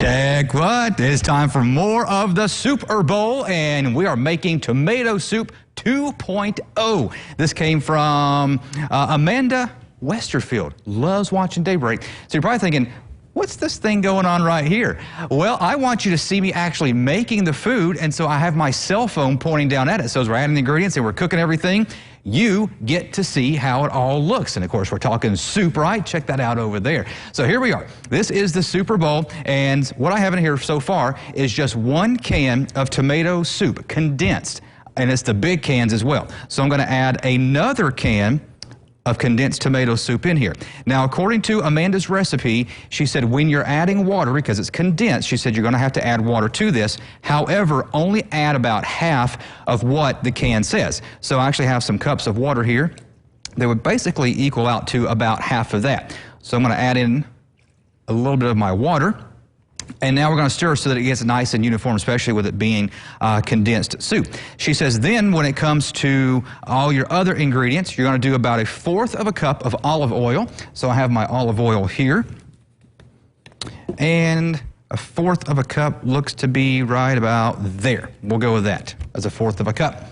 Heck what? It's time for more of the Super Bowl, and we are making tomato soup 2.0. This came from Amanda Westerfield. Loves watching Daybreak. So you're probably thinking, what's this thing going on right here? Well, I want you to see me actually making the food, and so I have my cell phone pointing down at it. So as we're adding the ingredients and we're cooking everything, you get to see how it all looks. And of course, we're talking soup, right? Check that out over there. So here we are. This is the Super Bowl, and what I have in here so far is just 1 can of tomato soup, condensed, and it's the big cans as well. So I'm going to add another can of condensed tomato soup in here. Now, according to Amanda's recipe, she said when you're adding water, because it's condensed, she said you're going to have to add water to this. However, only add about half of what the can says. So I actually have some cups of water here that would basically equal out to about half of that. So I'm going to add in a little bit of my water. And now we're going to stir so that it gets nice and uniform, especially with it being condensed soup. She says then when it comes to all your other ingredients, you're going to do about 1/4 cup of olive oil. So I have my olive oil here. And 1/4 cup looks to be right about there. We'll go with that as 1/4 cup.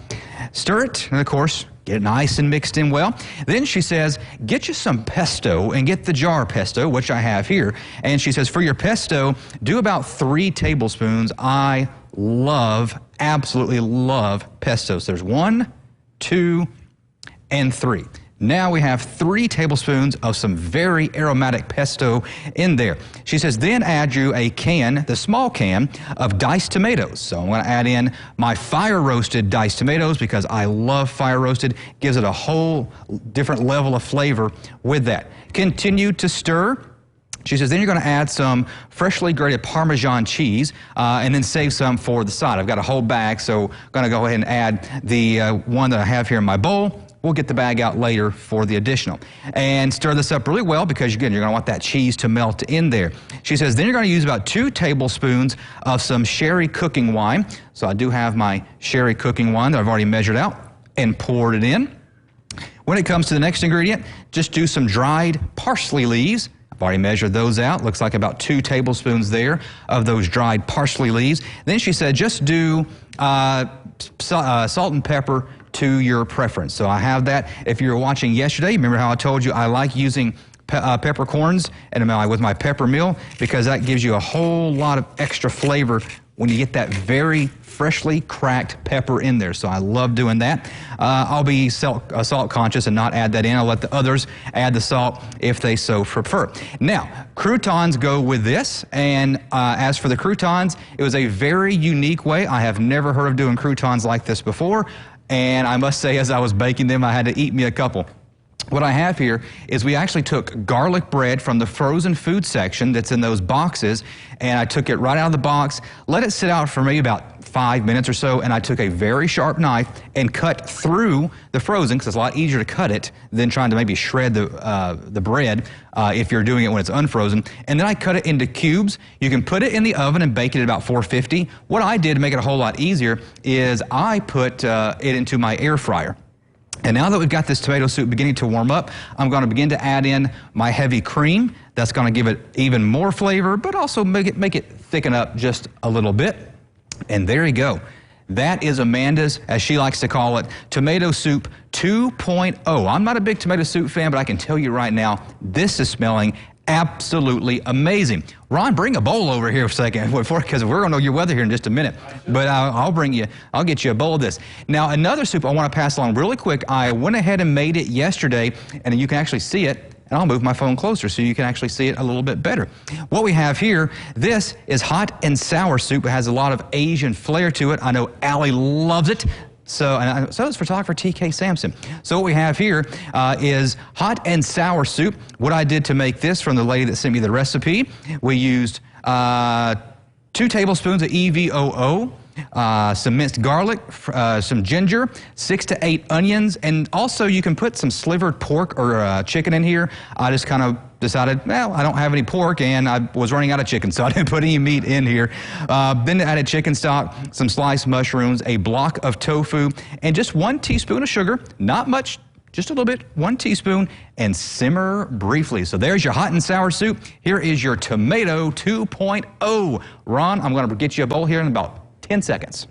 Stir it, and of course, get it nice and mixed in well. Then she says, get you some pesto and get the jar pesto, which I have here. And she says, for your pesto, do about 3 tablespoons. I absolutely love pesto. So there's 1, 2, and 3. Now we have 3 tablespoons of some very aromatic pesto in there. She says, then add you a can, the small can, of diced tomatoes. So I'm going to add in my fire-roasted diced tomatoes because I love fire-roasted. Gives it a whole different level of flavor with that. Continue to stir. She says, then you're going to add some freshly grated Parmesan cheese and then save some for the side. I've got a whole bag, so I'm going to go ahead and add the one that I have here in my bowl. We'll get the bag out later for the additional. And stir this up really well because, again, you're going to want that cheese to melt in there. She says, then you're going to use about 2 tablespoons of some sherry cooking wine. So I do have my sherry cooking wine that I've already measured out and poured it in. When it comes to the next ingredient, just do some dried parsley leaves. I've already measured those out. Looks like about 2 tablespoons there of those dried parsley leaves. Then she said, just do salt and pepper to your preference. So I have that. If you were watching yesterday, remember how I told you I like using peppercorns and with my pepper mill because that gives you a whole lot of extra flavor when you get that very freshly cracked pepper in there. So I love doing that. I'll be salt conscious and not add that in. I'll let the others add the salt if they so prefer. Now, croutons go with this. And as for the croutons, it was a very unique way. I have never heard of doing croutons like this before. And I must say, as I was baking them, I had to eat me a couple. What I have here is we actually took garlic bread from the frozen food section that's in those boxes, and I took it right out of the box, let it sit out for maybe about 5 minutes or so, and I took a very sharp knife and cut through the frozen, because it's a lot easier to cut it than trying to maybe shred the bread if you're doing it when it's unfrozen. And then I cut it into cubes. You can put it in the oven and bake it at about 450. What I did to make it a whole lot easier is I put it into my air fryer. And now that we've got this tomato soup beginning to warm up, I'm going to begin to add in my heavy cream. That's going to give it even more flavor, but also make it thicken up just a little bit. And there you go. That is Amanda's, as she likes to call it, tomato soup 2.0. I'm not a big tomato soup fan, but I can tell you right now, this is smelling absolutely amazing. Ron, bring a bowl over here for a second, because we're going to know your weather here in just a minute. But I'll get you a bowl of this. Now, another soup I want to pass along really quick. I went ahead and made it yesterday, and you can actually see it. And I'll move my phone closer so you can actually see it a little bit better. What we have here, this is hot and sour soup. It has a lot of Asian flair to it. I know Allie loves it. So does photographer TK Sampson. So what we have here is hot and sour soup. What I did to make this from the lady that sent me the recipe, we used 2 tablespoons of EVOO, some minced garlic, some ginger, 6 to 8 onions, and also you can put some slivered pork or chicken in here. I just kind of decided, well, I don't have any pork and I was running out of chicken, so I didn't put any meat in here. Then added chicken stock, some sliced mushrooms, a block of tofu, and just 1 teaspoon of sugar, not much just a little bit, 1 teaspoon, and simmer briefly. So there's your hot and sour soup. Here is your tomato 2.0. Ron, I'm going to get you a bowl here in about 10 seconds.